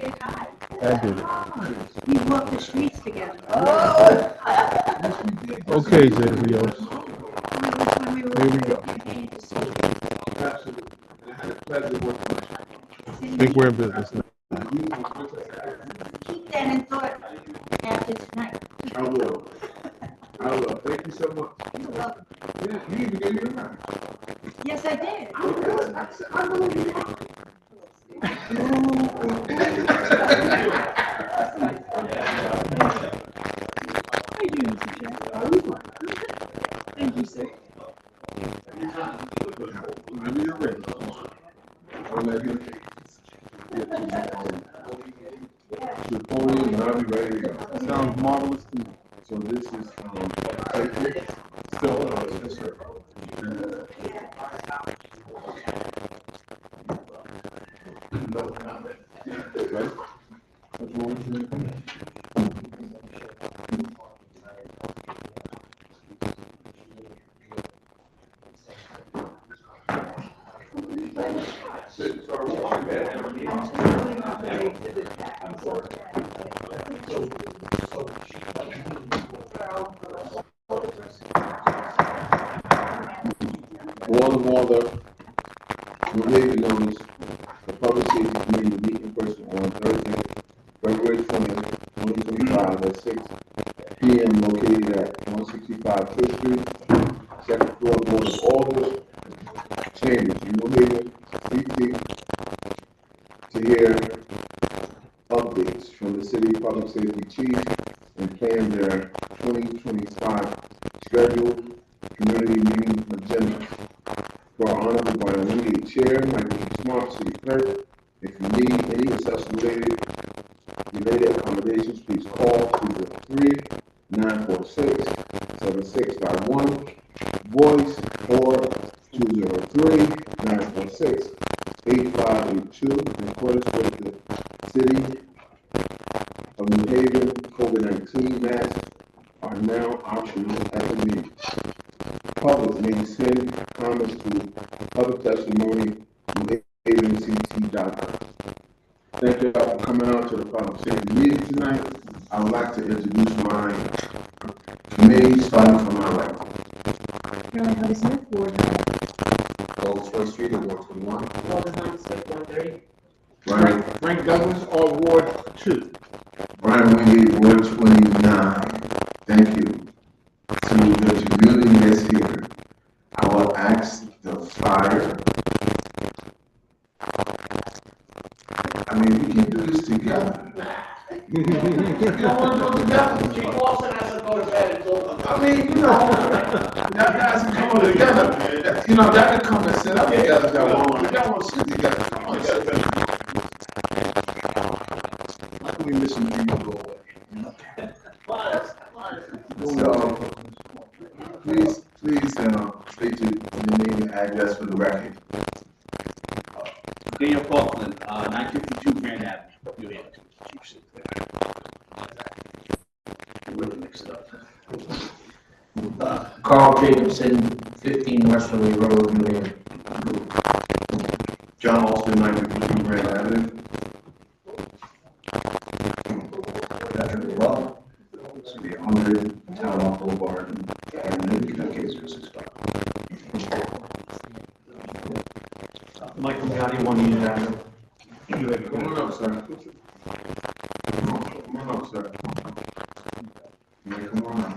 I did it. We walked the streets together. Okay, JVOs. Here we go. Absolutely. And I had a pleasure working with I think we're in business now. Keep that in thought after tonight. I will. I will. Thank you so much. You're welcome. Yeah, you even gave me a ride. Yes, I did. I believe you. Thank you, Mr. Chair. Thank you, sir. Whenever you're ready. I'll let you get to the podium and I'll be ready to go. Sounds marvelous to me. So this is safety. Still, yes, sir. No comment. Right? What's wrong with you? Related notice, the Public Safety Committee will meet in person on Thursday, February 20th, 2025 at 6 p.m. located at 165 Fifth Street, second floor, Board of Alders, Chambers, New Haven, CT, to hear updates from the City Public Safety Chief and plan their 2025 scheduled community meeting agenda. For our Honorable Brian Lee, Chair, Michael Smart, City Clerk. If you need any assessment related accommodations, please call 203-946-7651, voice, or 203-946-8582, in accordance with the City of New Haven COVID-19 masks are now optional at the meeting. Public may send comments to public testimony NewHavenCT.com. Thank you all for coming out to the public safety meeting tonight. I would like to introduce my committee, starting from my right. Carolyn Huddy Smith, Ward 9. Old First Street, Ward 21. Walter Hines Smith, Ward 30. Frank Douglas, or Ward 2. Brian Wingate, Ward 29. Thank you. To the community that's here, I will ask the fire. I mean, we can do this together. You don't want to do it together? Chief Lawson has to go to bed. It's over. I mean, you know, y'all guys can come together, man. You know, y'all can come and sit up together if y'all want. If y'all want to sit together, come on, sit together. Let me listen to you go away. So, please state your name and address for the record. Daniel Faulkland, 952 Grand Avenue, New Haven. Really mixed it up. Carl Jacobson, 15 Westerly Road, New Haven. John Austin, 952 Grand Avenue. Patrick Love. It's the 100 Town Hall Boulevard and case 65. Michael Gotti, 1 Union Avenue. Come on up, sir. Come on up, sir. Yeah, come on up.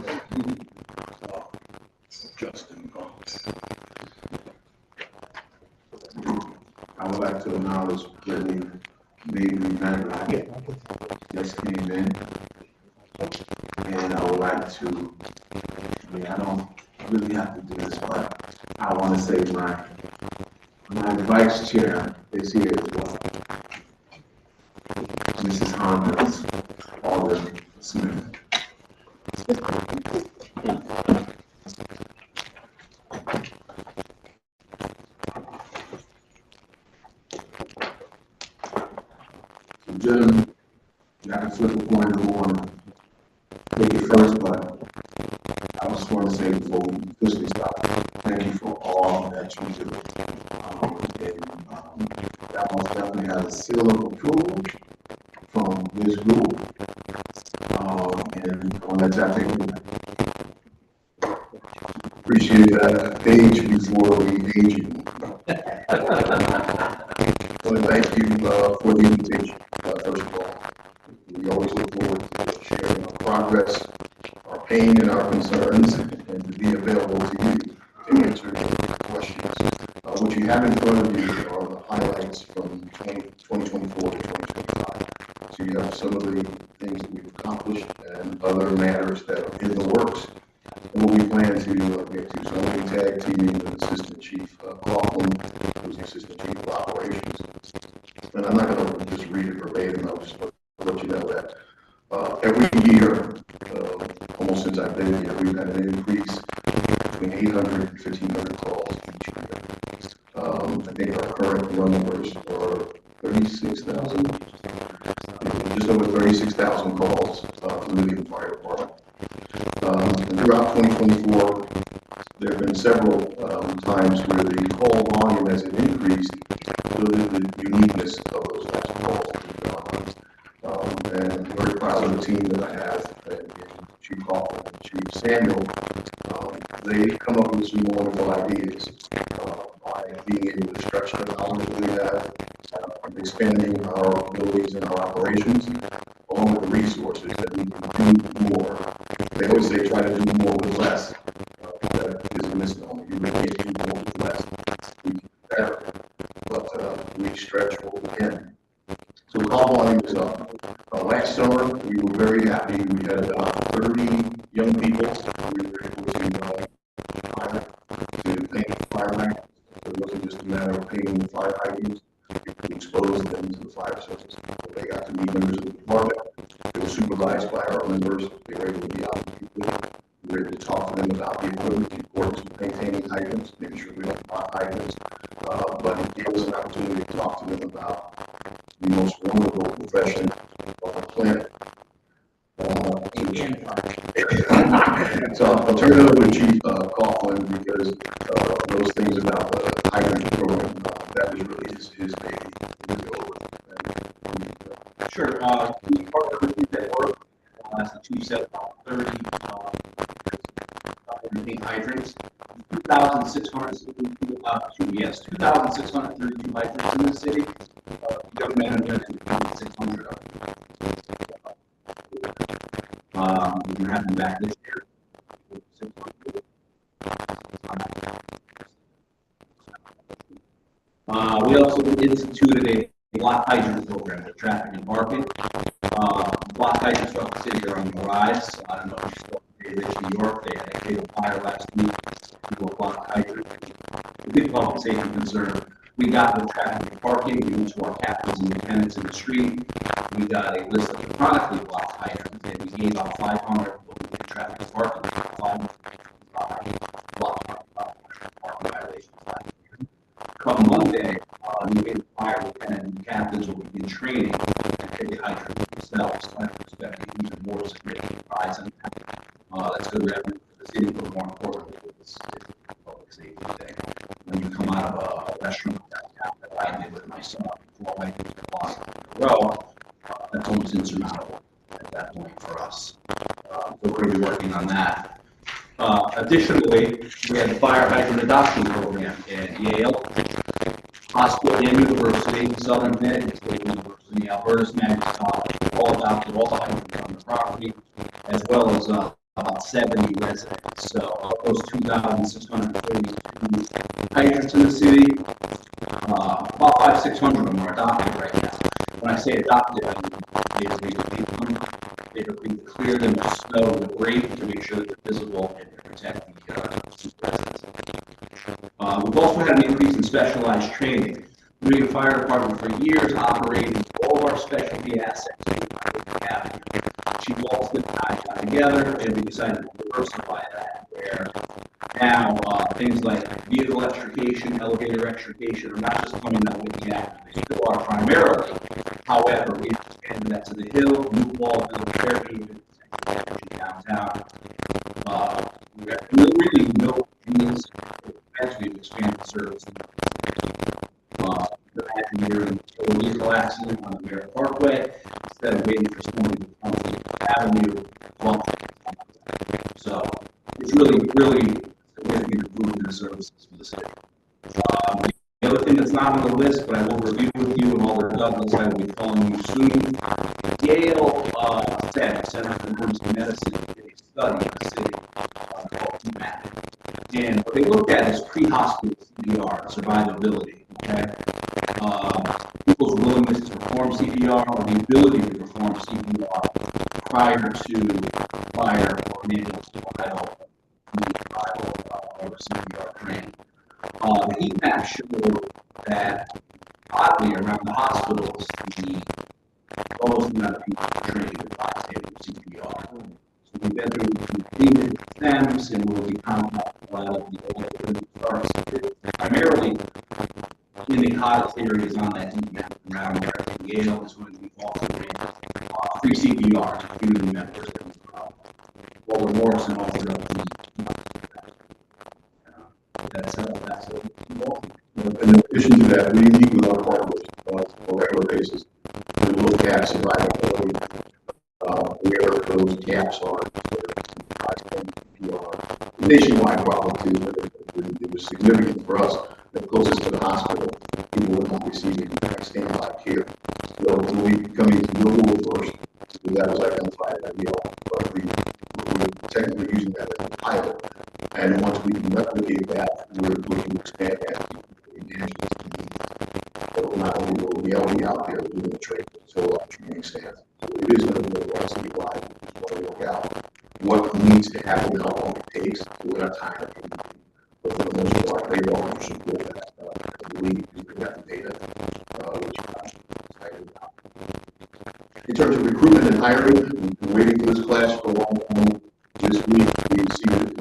Justin. I would like to acknowledge Brittany Mabry Magdalene. Just came in. And I would like to, I don't really have to do this, but I want to say my vice chair is here as well. Mrs. Hondas, Alder Smith. Gentlemen, I can flip a coin who want to take it first, but I just want to say before we officially start, thank you for all that you do. That most definitely has a seal of approval Ms. Gould. And on that tap, take it. Appreciate that. Age before we age you. I want to thank you for the invitation, first of all. We always look forward to sharing our progress, our pain, and our concerns, and to be available to you to answer questions. What you have in front of you are the highlights from 2024 to 2025. So you have some of the things that we've accomplished and other matters that are in the works and what we plan to get to. So I'm going to tag teaming with Assistant Chief Coughlin, who's the Assistant Chief of Operations. And I'm not going to just read it verbatim, I'll just let you know that every year, almost since I've been here, we've had an increase between 800 and 1,500 calls each year. I think our current run numbers are 36,000, just over 36,000 calls through the fire department. And throughout 2024, there have been several times where the call volume has increased due to the uniqueness of those types of calls that we've done. And I'm very proud of the team that I have, and Chief Coughlin and Chief Samuel. They come up with some wonderful ideas by being able to stretch the knowledge that we have, expanding our abilities and our operations, along with the resources that we can do more. They always say try to do more with less. That is a misnomer. You really can't do more with less. We can do better, but we stretch what we can. So call volume is up. Last summer, we were very happy. We had about 30 young people we were able to hire to paint fire hydrants. It wasn't just a matter of painting the fire hydrants. We exposed them to the fire service. They got to meet members of the department. They were supervised by our members. They were able to be out with people. We were able to talk to them about the equipment, the importance of maintaining hydrants, making sure we don't block hydrants. But it gave us an opportunity to talk to them about the most wonderful profession on the planet. So I'll turn it over to Chief Coughlin because those things about the hydrant program, that was really his baby. Sure. We partner with you that work. As the chief said, about 30 main hydrants. 2,632 hydrants in the city. Young men and women, 600 of them. We're going to have them back this year. We also instituted a block hydrant program for traffic and parking. Block hydrants throughout the city are on the rise. I don't know if you saw in New York, they had a fatal fire last week. People block hydrants. A big public safety concern. We got with traffic and parking. We went to our captains and lieutenants in the street. We got a list of chronically blocked hydrants, and we gave out 500 traffic and parking. 500 blocked parking violations last year. Come Monday, we made the fire lieutenant and captains will begin training and take the hydrants themselves. I expect even more significant rise in that. That's good revenue for the city, but more importantly, it's public safety thing. When you come out of a restaurant downtown that I did with my son, 4 hydrants blocked in a row, that's almost insurmountable at that point for us. So we're going to be working on that. Additionally, we have the fire hydrant adoption program at Yale, Hospital and University, Southern Connecticut State University, Alberta's Magnet College, all adopted all the hydrants on the property, as well as about 70 residents. So those 2,632 hydrants in the city, about 500-600 of them are adopted right now. When I say adopted, I mean they clear them with snow and debris to make sure that they're visible and to protect the residents. We've also had an increase in specialized training. We, the fire department, for years operating all of our specialty assets. Chief Walton and I got together and we decided to diversify that, where now things like vehicle extrication, elevator extrication are not just coming out with the act, they still are primarily. However, we expanded that to the Hill, New Ballville, Fairhaven, downtown. We have really no means as we've expanded service. Imagine you're in a vehicle accident on the Merritt Parkway, instead of waiting for someone to come to the avenue. Well, so it's really significant improvement in services for the city. The other thing that's not on the list, but I will review with you, and Alder Douglas, I will be calling you soon. Yale Center for Emergency Medicine did a study in the city called CMAP. And what they looked at is pre-hospital CPR, survivability, okay? People's willingness to perform CPR or the ability to perform CPR prior to fire or an ambulance arrival, or CPR training. The heat map showed that, oddly, around the hospitals, the lowest amount of people trained in CPR. So we've been through exams, and we'll be contacting a lot of the starts primarily in the hottest areas on that heat map around where Yale is going to be offering free CPR to community members. Walter Morrison offered up that's it. In addition to that, we meet with our partners on a regular basis to look at survivability, where those gaps are. Nationwide problem too, but it was significant for us. The closest to the hospital, people were not receiving standby care. So when we come into the world first, that was identified at Yale, but we were technically using that as a pilot. And once we can replicate that, we're looking to expand that to evangelism. So not only will we be out there doing the training, so training staff. So it is going to be a citywide. We just want to work out what needs to happen and how long it takes. We're not tired. But for the most part, they don't support that. I believe we got the data, which I'm excited about. In terms of recruitment and hiring, we've been waiting for this class for a long time. This week, we received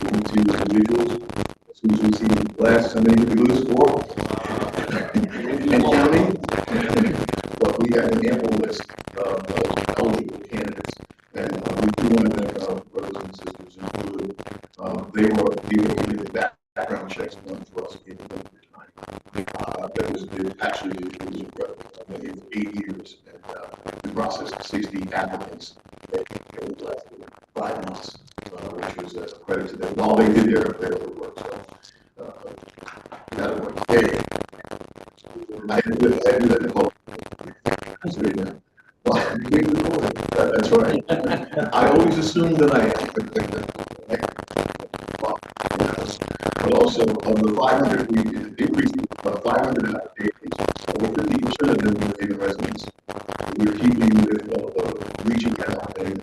22 individuals. As soon as we see the class, how many did we lose? 4? And counting. But we have an ample list of eligible candidates. And we do want to thank our brothers and sisters included. They were able to get the background checks done for us in the time. That was actually incredible. I mean, it was 8 years, and we processed 60 applicants. It was less than 5 months, which was a credit to them. All they did their work. So that worked. Hey, I had to do that in the call. That's right. I always assume that I am. But also, of the 500, we increased about 500 applications. Over 50% of them were in residents. We're keeping with reaching out and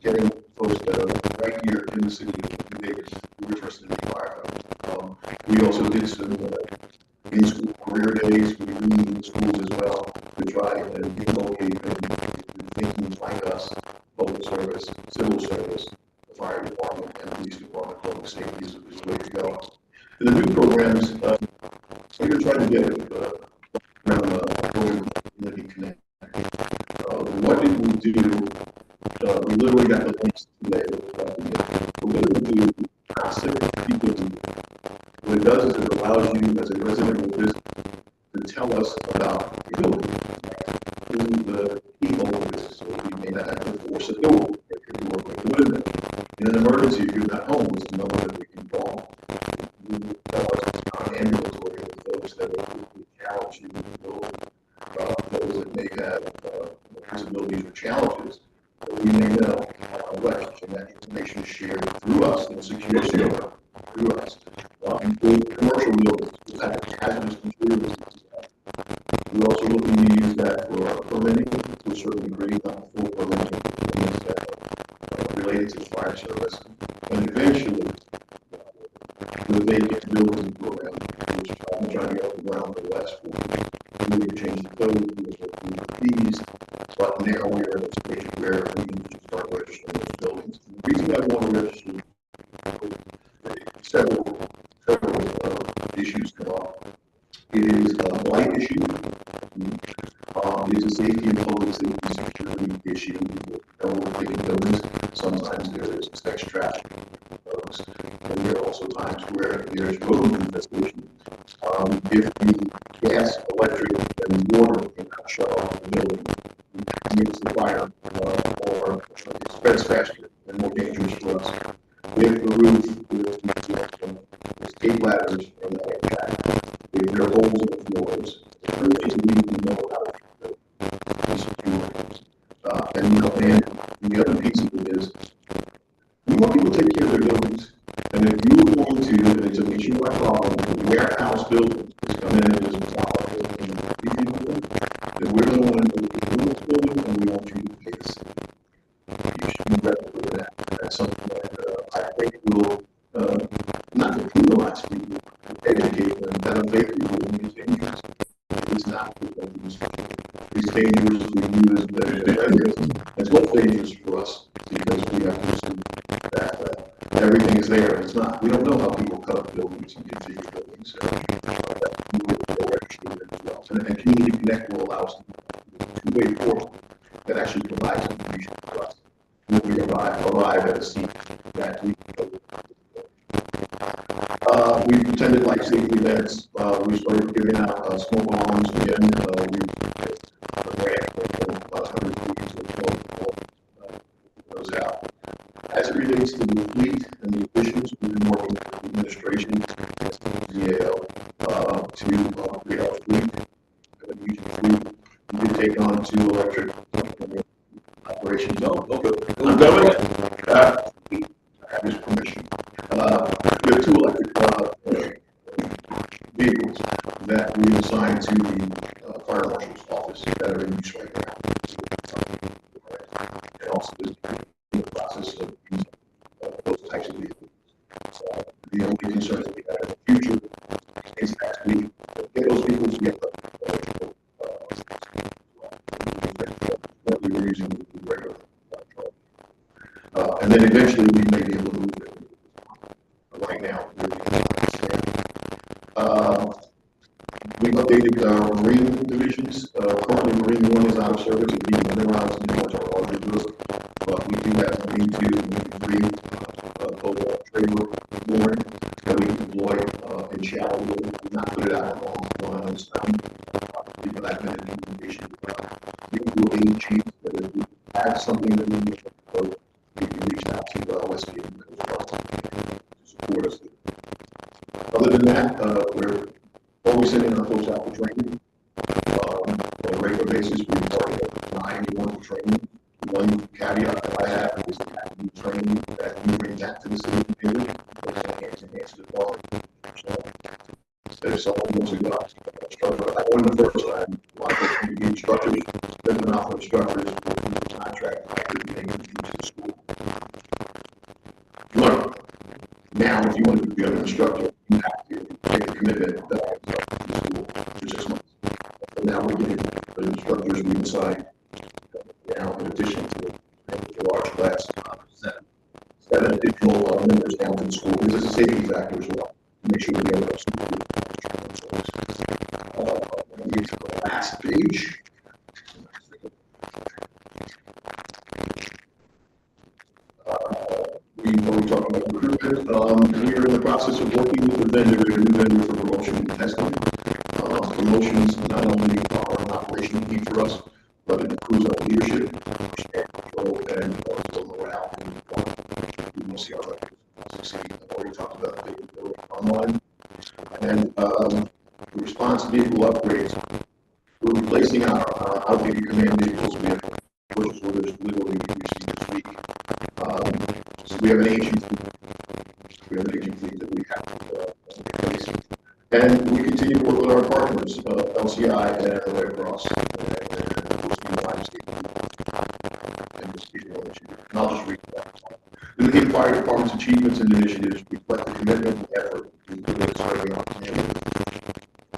getting folks that are right here in the city of Vegas. We're interested in fire. We also did some in-school career days. We meet in schools as well to try and locate thinking like us, public service, civil service, the fire department, and police department. Public safety is the way to go. For the new programs, we're going to try to get around community connect. What it will do, we literally got the links today. We're going to do concept people do. What it does is it allows you as a resident of business to tell us about your building. Who the people of business, so we may not have to force a door if you're working with them. In an emergency, if you're not home, it's the number that we can call. You tell us it's not ambulatory with folks that are challenging the building, those that may have disabilities or challenges. We may know what, and that information is shared through us in a secure server through us. Include commercial buildings, which have hazardous materials. We're also looking to use that for permitting to a certain degree, not full permitting, related to the fire service. And eventually, the vacant building program, which I've been trying to get off the ground for the last 4 years. We need to change the code, we need to fees, but now we're at a stage where we need to start registering those buildings. The reason I want to register, several issues come up. It is a blight issue. It is a safety and public safety security issue. Buildings. Sometimes there is sex trafficking. And there are also times where there's rodent infestation. If the gas, electric, and water cannot shut off the building, it makes the first thing we need to know about it is secure. And the other piece of it is, we want people to take care of their buildings. And if you are going to, and it's a nationwide problem, the warehouse building is coming in and just stop our building, then we're going to want to do the building and we want you to pay the city. You should be ready for that. That's something that I think will not to penalize people, educate them that a fake people is dangerous. It's not. It's dangerous for you as the residents. It's what's dangerous for us because we have to assume that everything is there. It's not. We don't know how people cut up buildings and configure buildings. And Community Connect will allow us to two-way portal that actually provides information for us. When we arrive at a scene that we've attended life safety events. We started giving out smoke alarms again. We ran about 100 those out. As it relates to the fleet and the additions, we've been working with the administration, BAO, to upgrade our fleet. We did take on 2 electric operations. Oh, okay. I'm going. I have his permission. We have 2 electric vehicles that we assigned to the fire marshal's office that are in use right now. And also in the process of using those types of vehicles. So the only concern that we have in the future is that we get those vehicles together. What we were using with the regular and then eventually we may be able to move it. Right now, we've updated our marine divisions. Currently, Marine 1 is out of service and being winterized in much our larger group. But we do have Marine 2 and Marine 3, BoA trailer mooring that we can deploy in shallow water. We've not put it out on its own. People have been in communication. We can do a chief, but if we have something that we need to we can reach out to OSP to support us. Other than that, we're always sending our folks out for training. On a regular basis, we target 9 for training. One caveat that I have is that we training that we bring back to the city community because enhance the quality. So instead of someone wants to go out to instructor, I won the first time. A lot of folks need to be instructors. Then they're not for instructors, but we contract to the school. Look, now if you want to be an instructor, you have to take a commitment that I to the school for 6 months. And now we're getting the instructors we decide now in addition to the large class, 7 additional members down to the school. This is a safety factor as well. To make sure we have a school. Get to the last page. We talked about recruitment. We are in the process of working with the vendor, a new vendor for promotion and testing. Promotions not only are an operational key for us, but it improves our leadership, control, and morale. We want to see our records succeed. I've already talked about the online. And the response vehicle upgrades. We're replacing our outdated command vehicles with purchase orders literally received this week. So we have an aging fleet that we have to replace. And we continue to work with our partners, LCI and the Red Cross, and I'll just read that. The New Fire Department's achievements and initiatives reflect the commitment and effort we put into serving our community.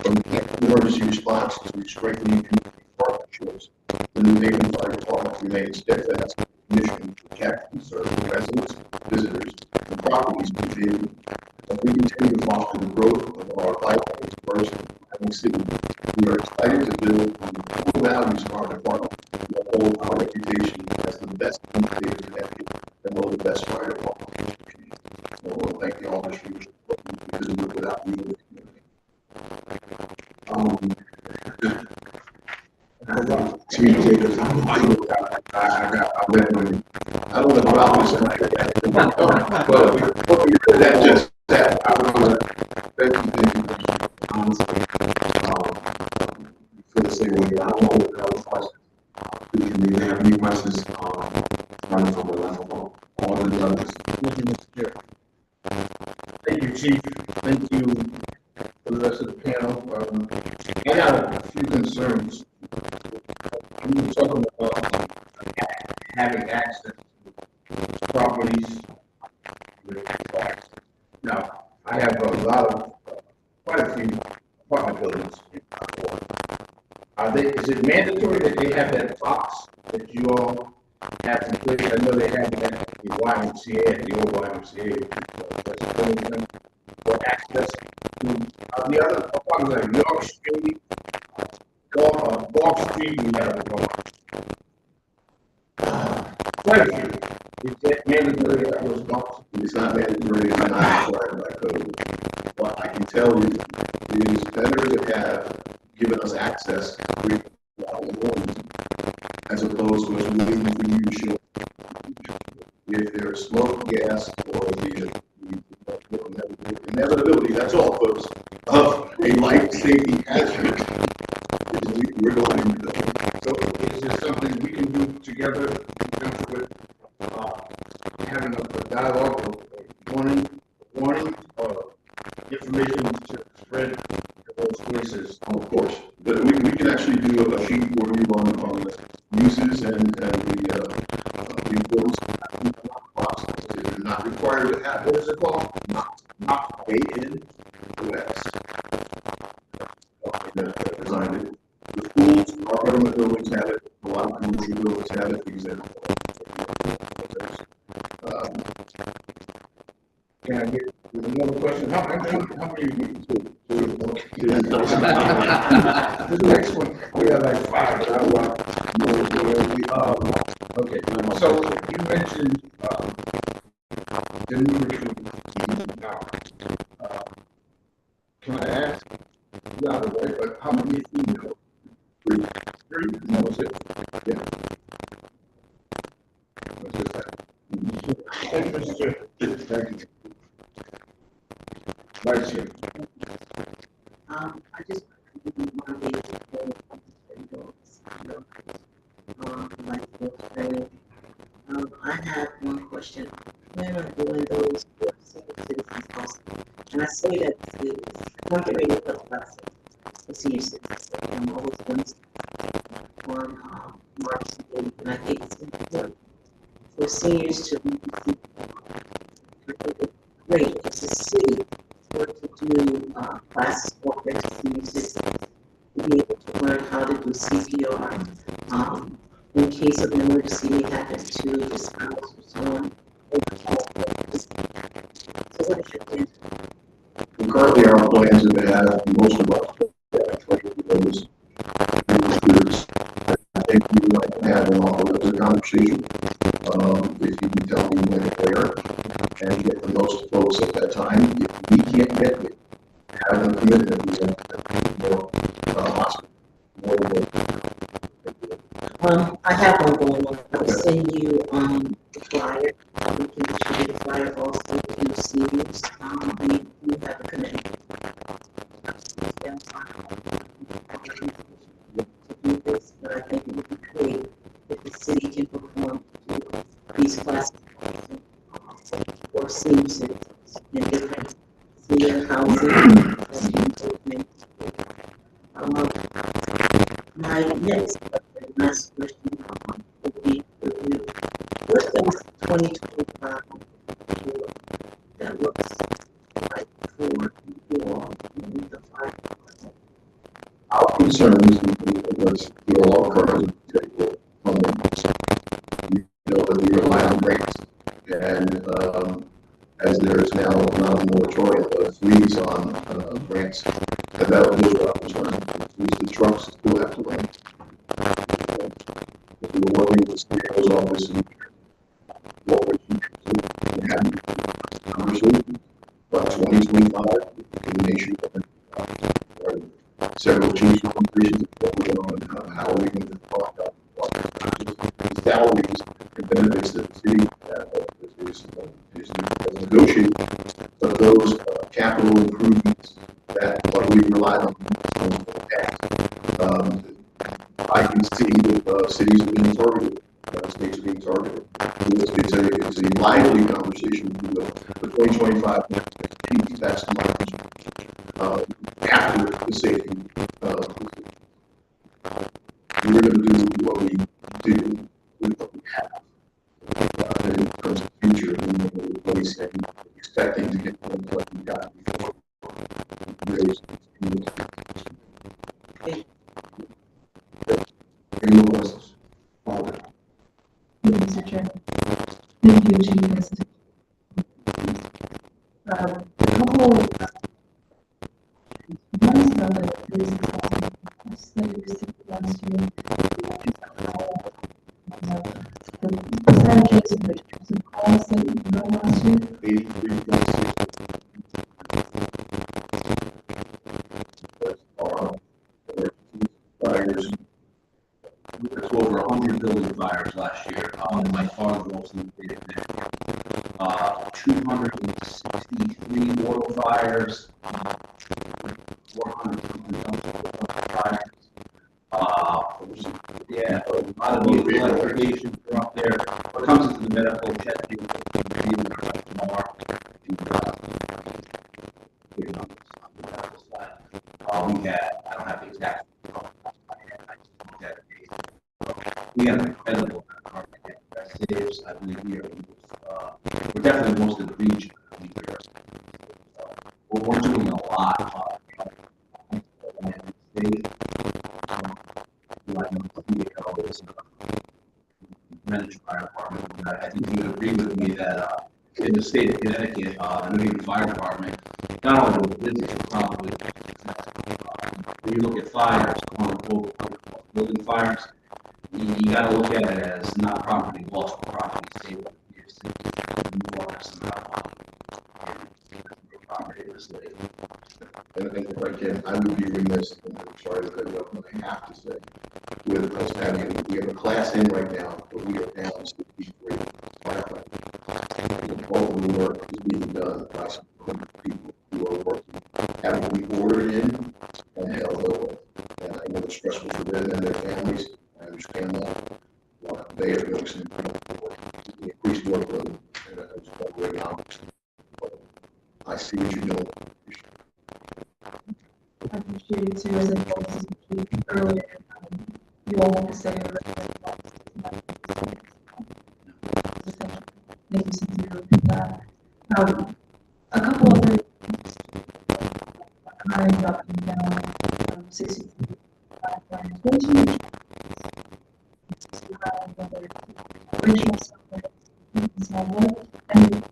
From emergency response to strengthening community partnerships, the New Haven Fire Department remains steadfast in its mission to protect and serve residents, visitors, and properties in the Haven. As we continue to foster the growth of our vibrant, diverse, and thriving city, we are excited to build on the core values of our department and uphold our reputation as the best community in Connecticut and one of the best fire departments in the community. So I want to thank the office for your support because without you in the community. I don't know about this, but that just that I would thank you, honestly. say, well, I don't know what else questions. If you have any questions, run from the left all the others. Thank you, Mr. Chair. Thank you, Chief. Thank you for the rest of the panel. I have a few concerns. We were talking about having access to properties with fires. Now, I have quite a few apartment buildings in my ward. Is it mandatory that they have that box that you all have in place? I know they have it at the YMCA, at the old YMCA, for access to the other apartments like York Street, Golf Street, we have quite a few. Is that mandatory that those boxes? It's not mandatory, it's not required by code. But I can tell you, these vendors have given us access to as opposed to us waiting for you to show. If there's smoke, gas, or the inevitability, that's all, folks, of a life safety hazard, we're going into the. So is there something we can do together in terms with having a dialogue or warning or information to spread to those places? Of course, but we can actually do a sheet for you on the uses and the importance process. You're not required to have it. What is it called? Not ANOS. Designed it. The schools, our government buildings have it. A lot of commercial buildings have it. Example. Can I get another question? How many? The next one, we have like 5. Okay, so you mentioned the new recruit. Now, can I ask? Not away, but how many female? 3. That was it. Yeah. That's just that. Thank you, Mr. Chair. Thank you. Vice Chair. I just want to I have one question. When are doing those for senior citizens also? And I say that it's market rate plus process for senior citizens. I'm always going to on March 8th, and I think it's important for seniors to receive. Great, it's a city for to do classes for senior citizens to be able to learn how to do CPR. In case of an emergency may happen to the spouse or someone. So what is your plan? Currently, our plans are to have most of our those recruits. I think we would like to have an offer conversation. If you can tell me when and where, and get the most folks at that time. If we can't get it, have a commitment. We I have one going on. I will send you the flyer. We can distribute the flyer also to seniors. We have a commitment to do this, but I think it would be great if the city can perform these classes for senior citizens in different senior housing. My next question, last question would be what does 2025 that looks like for you all in the fire department? Our concern is let's do a lot of current funding. You know that we rely on grants, and as there is now not a moratorium, but a freeze on grants, and that was what I was trying. The trucks still have to run. If we were working with the CEO's office and what we have conversation by 2025, we can make sure that several chiefs conversations on how we can talk about salaries and benefits that the city is negotiating, but those capital improvements that what we relied on in the past, I can see that cities are being targeted, states are being targeted. It's a lively conversation. The 2025 piece, that's my concern. After the safety, we're going to do what we do with what we have. And in terms of the future, we need to replace and expecting to get what we got before. Any more questions? Mr. Chairman. Thank you, Chief President. Couple of one is about the basic costs that you received last year. The percentages of the types of calls that you got last year. 83.6. Fires. That's over 100 building fires last year, by far the most in the state of Connecticut. 263 mortal fires, 400 fires. Yeah, a lot of vehicle electrifications are up there. What comes into the medical check, we had, I don't have the exact, we have an incredible amount of saves. I believe we're definitely most of the region. We're doing a lot. Managed fire department. I think you would agree with me that in the state of Connecticut, the New Haven Fire Department, not only the business, probably when you look at fires, building fires, you got to look at it as not property lost, but property saved. And if I can, I would be remiss, and I'm sorry to cut you off, but I have to say, with us having, we have a class in right now, but we are down 63 firefighters. All the work is being done by some people who are working, having to be ordered in and held over. And I know it's stressful for them and their families. I understand that. They are doing some increased workload, and I just want to acknowledge. I see what you're doing. I appreciate it too, as I mentioned earlier. You all want to say thank you sincerely for that. A couple other hiring up and down 63 firefighters. What do you whether original software and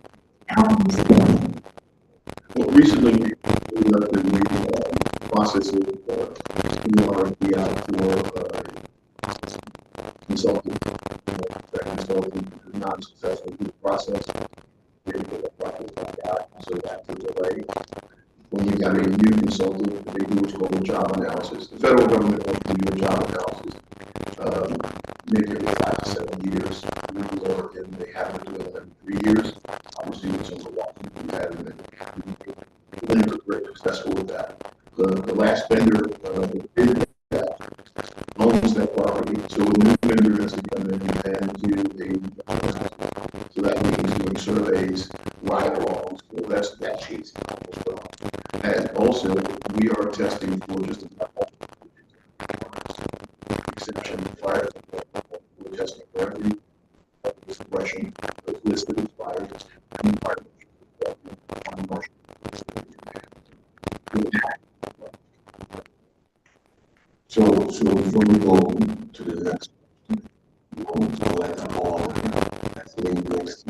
how can you see that? Well, recently we left the process of RFP out for consulting. That consultant is not successful through the process. We had to put that process back out, so that's a delay. When you got a new consultant, they do what's called a job analysis. The federal government wants to do a job analysis, maybe every 5 to 7 years, or and they have to do it every 3 years. Obviously, with some of the Washington had and then was very successful with that. The last vendor did that, owns that property, so a new vendor has to come in and do a, so that means doing surveys, ride-alongs, so that changes as well. And also, we are testing for just about exception of fires. We're testing for every suppression that's listed as fires and fire. So before we go to the next, we want to let the ball that's the next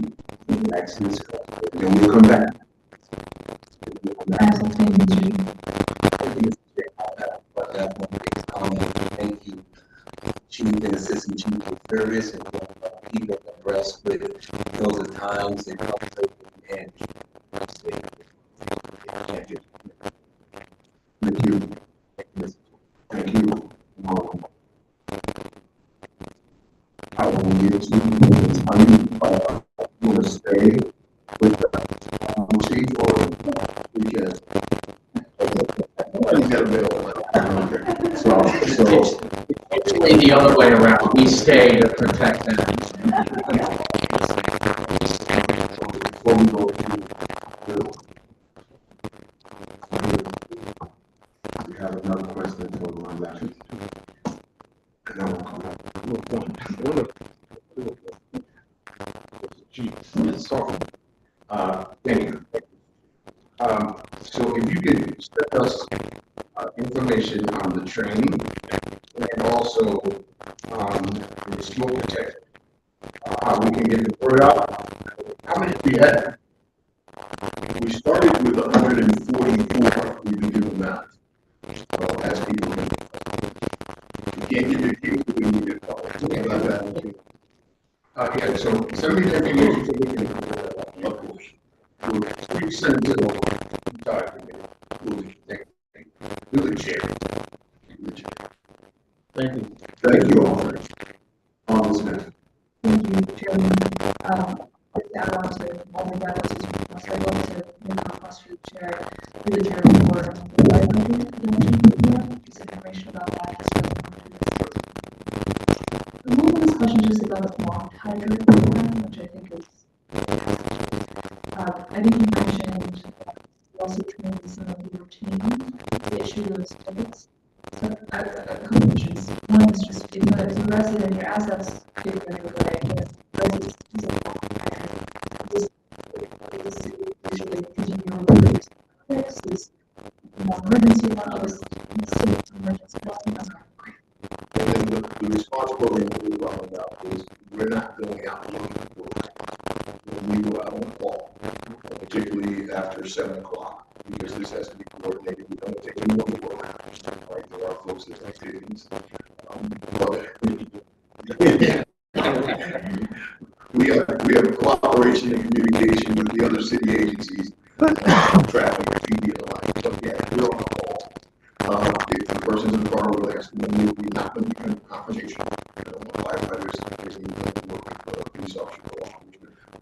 access, then we'll come back. Thank you, Chief and Assistant Chief of Service, and people abreast with those are times and and thank you. Thank you. I will get to you want to stay with the chief, or we can. Nobody's got a bill. So usually the other way around. We stay to protect them. Before we go to Bill, we have another question for my last. And I will come back. Yes, sorry. Thank you. So if you could send us information on the training and also the smoke protection, how we can get the word out. How many do we have? We started with 144, we've been given that. As people know. We can't get the kids, but we need to talk about that. Yeah, so send me the information so we can, of course. We'll send it to the document. We'll chair. Thank you. Thank you all. On this matter. Thank you, Chairman. I want to, only that was his, I want to make a request for the chair, through the chair for just information about that. One of these questions is about the locked hydrant program, which I think is, I think you mentioned you also trained some of your team to issue those tickets. So a couple of issues. One is just if a resident, your assets give them a good idea. Residents usually continue to fix this emergency one of us emergency one. And then the response program that we're talking about is we're not going out looking for it. When we go out on call, particularly after 7 o'clock, because this has to be coordinated. We don't take anyone to work. Right? There are folks that take savings. We have a cooperation and communication with the other city agencies, traffic, PD, and the like. So yeah, we're on call. If the person's in the car, we'll ask them, we're not going to be in confrontation. Firefighters, there's work with police officers.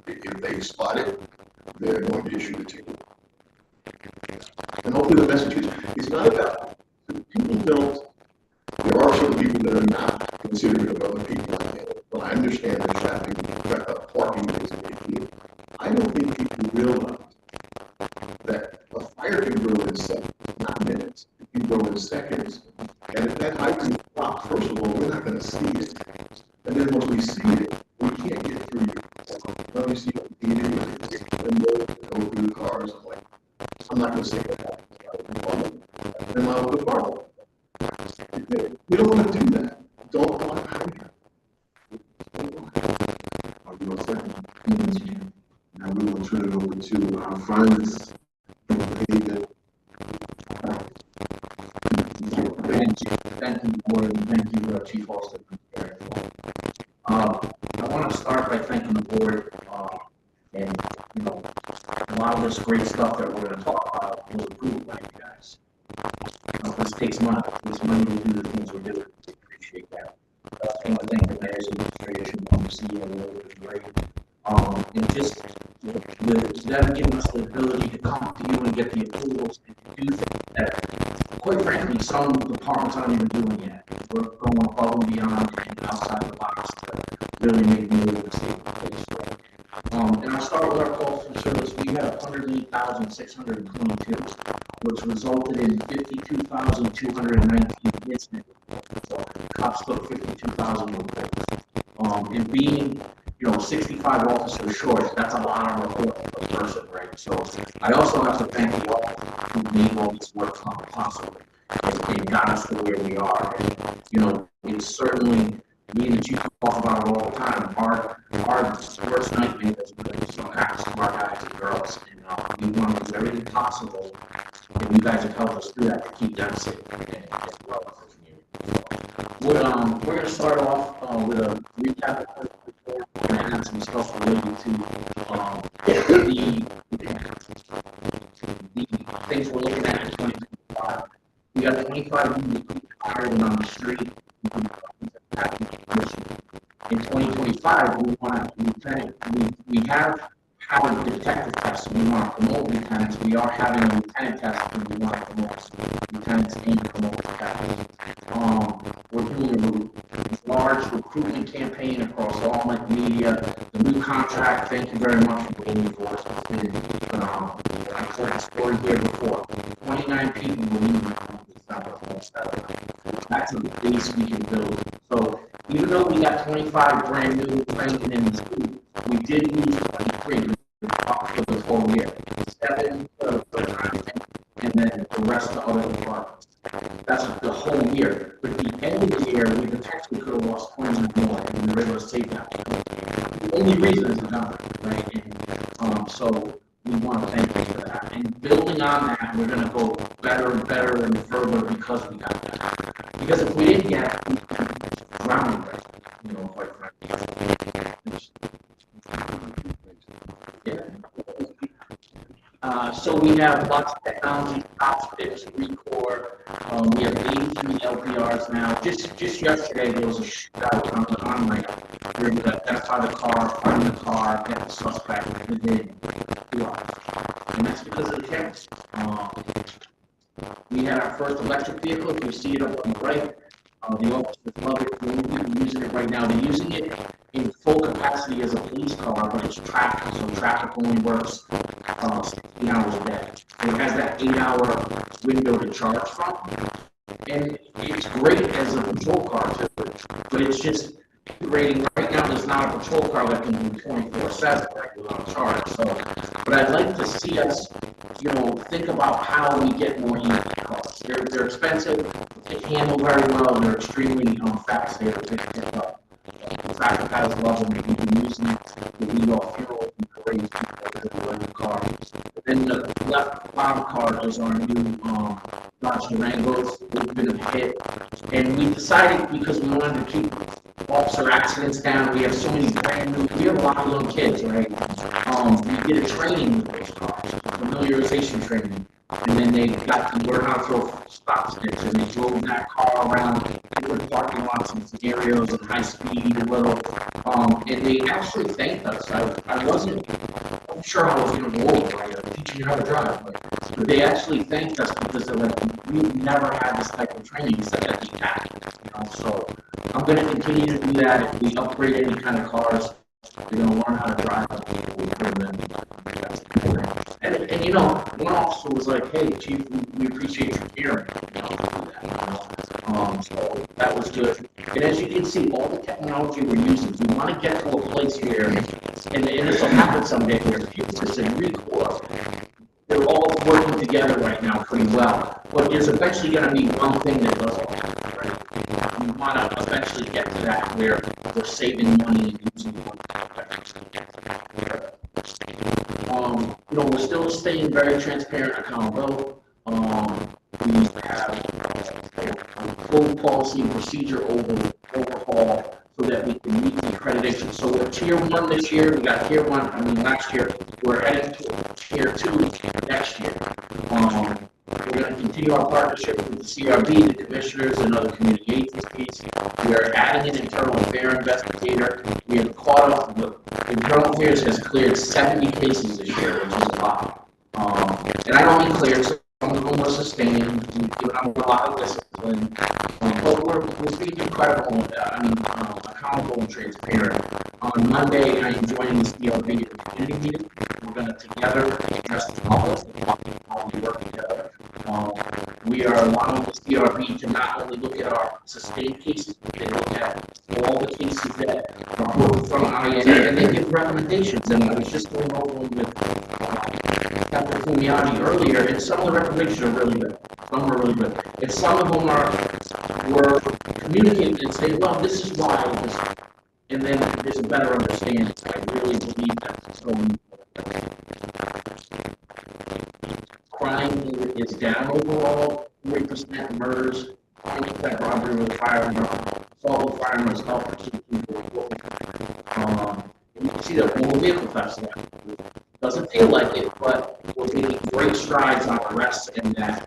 If they spot it, they're going to issue the ticket. And hopefully the message is, it's not about, people don't, there are certain people that are not considerate of other people like that. But I understand that traffic, parking is a big deal. I don't think people realize that a fire can grow in seconds, not minutes. It can grow in seconds. And if that hydrant stops, first of all, we're not going to see it. And then once we see it, we can't get through it. Let me see what we need and go through the cars. I'm not going to say that. And allow the car. We don't want to do that. Don't want to do that. Are you all set? Now we will turn it over to our finance. Thank you, board, and thank you, Chief Austin. I want to start by thanking the board, and a lot of this great stuff that we're going to talk about was approved by you guys. This takes money. This money to do the things we're doing. We appreciate that. I want to thank the mayor's administration, the CEO, it was great. And just with them giving us the ability to come to you and get the approvals and to do things that, quite frankly, some departments aren't even doing yet. We're going above and beyond and outside the box to really make moves. And I'll start with our calls for service. We had 108,622, which resulted in 52,219 incidents. So cops took 52,000 reports. And being 65 officers short, that's a lot of reports per person, right? So I also have to thank the officers who made all this work possible. They got us to where we are. And, it's certainly, me and the chief talk about it all the time. Our worst nightmare is when some kind of smart guys and girls. And we want to do everything possible. And you guys have helped us do that to keep them safe and as well as the community. So, we're going to start off with a recap of the report. We're going to add some stuff related to the things we're looking at in 2025. We got 25 units hired and on the street. In 2025, we want lieutenant. We have had a detective test. We want to promote lieutenants. We are having a lieutenant test, and we want to promote lieutenants and promote detectives. We're doing recruitment campaign across all my media. The new contract, thank you very much for being involved. It's been phenomenal. I told the story here before. 29 people were leaving that's a base we can build. So even though we got 25 brand new training in the school, we did lose 23 for the whole year. 7 for the content, and then the rest of the other departments. That's the whole year. But at the end of the year, we potentially could have lost 20 more, and we were able to save that. The only reason is the number, right? And so we want to thank you for that. And building on that, we're going to go better and better and further because we got that. Because if we didn't get it, we'd be drowning, quite frankly. Yeah. So we have lots of technology, top fix, record. We have 83 LPRs now. Just yesterday, there was a shootout on the online. We were able to identify the car, find the car, get the suspect within 2 hours. And that's because of the cameras. We had our first electric vehicle. If you see it up on the right, the officers love it. The only people using it right now, they're using it in full capacity as a police car, but it's traffic. So traffic only works 16 hours a day. And it has that 8-hour window to charge from. And it's great as a patrol car too, but it's just integrating. Right now, there's not a patrol car that can do 24/7 right, without charge. So, but I'd like to see us, think about how we get more EV cars. They're expensive. They handle very well. They're extremely fast. They pick up. The traffic guys love them. We've been using it to lead off fuel and raise people to the electric car. And then the left bottom car is our new Dodge Durangos. They've been a hit. And we decided because we wanted to keep officer accidents down. We have so many brand new. We have a lot of little kids, right? We did a training with those cars, familiarization training, and then they got to learn how to throw stop sticks, and they drove that car around different parking lots and scenarios at high speed a little. And they actually thanked us. I wasn't sure how I was going to roll by teaching you how to drive, but they actually thanked us because they're like, we've never had this type of training. He said that we had, So I'm going to continue to do that. If we upgrade any kind of cars, we're going to learn how to drive them. We put them in. And one officer was like, "Hey, Chief, we appreciate your caring." So that was good. And as you can see, all the technology we're using, we want to get to a place where, and this will happen someday, where Fusus and Recore, they're all working together right now pretty well. But there's eventually going to be one thing that does all that, right? We want to eventually get to that where we're saving money and using money. We're still staying very transparent and accountable. We have a full policy and procedure overhaul so that we can meet the accreditation. So we're tier 1 this year. We got tier 1, last year. We're heading to tier 2 next year. We're going to continue our partnership with the CRB, the commissioners, and other community agencies. We are adding an internal affair investigator. We have caught up with internal affairs has cleared 70 cases this year, which is a lot. And I don't mean cleared, some of them were sustained. We've given them a lot of discipline. But we're being incredible, accountable and transparent. On Monday, I am joining the CRB community meeting. We're going to together address the public how we work together. We are allowing the CRB to not only look at our sustained cases, but they look at all the cases that are put from INA, and they give recommendations. And I was just going over them with Dr. Fumiani earlier, and some of the recommendations are really good. Some are really good. And some of them were communicated and say, well, this is why this, and then there's a better understanding. I really believe that. So crime is down overall, 40% murders, 20% robbery with a firearm, assault with firearms, assault with people. You can see that motor vehicle thefts now. Doesn't feel like it, but we're making great strides on arrests and that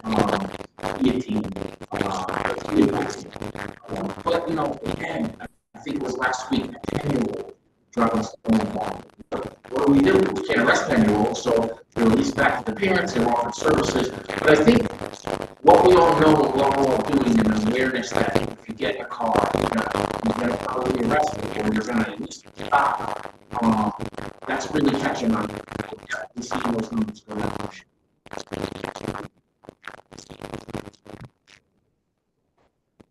guillotine. But again, I think it was last week, a 10-year-old driving stolen car. What do? We can't arrest 10-year-olds, so they're released back to the parents and offered services. But I think what we all know, what we're all doing, and awareness that if you get in a car, you got going to probably arrest you, or you're going to at least stop. That's really catching on. We're seeing those numbers go down.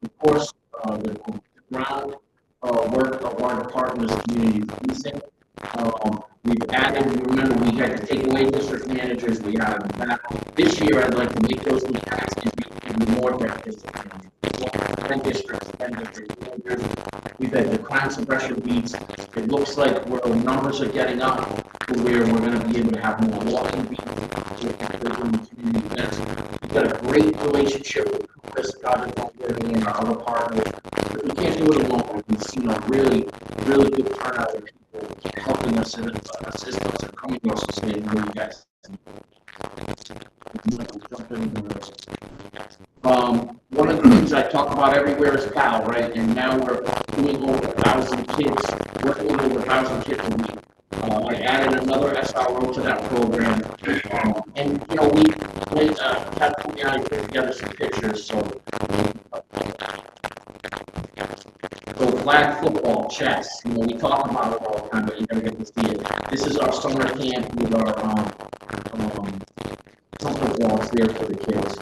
Of course, the ground work of our department is community policing. We've added, you remember, we had to take away district managers, we added them back. This year, I'd like to make those lieutenants and be more than district managers. 10 districts, 10 district managers. We've had the crime suppression beats. It looks like where the numbers are getting up to where we're going to be able to have more walking beats with community events. We've got a great relationship with Chris, Project and our other partners. But we can't do it alone. We've seen a really, really good turnout of people helping us and assist us and coming to us and saying, "What do you guys think?" One of the things I talk about everywhere is PAL, right? And now we're doing over 1,000 kids, working with over 1,000 kids a week. I added another SRO to that program. And, you know, we and I put together some pictures. So flag football, chess, you know, we talk about it all the time, but you never get to see it. This is our summer camp with our comfort walls there for the kids.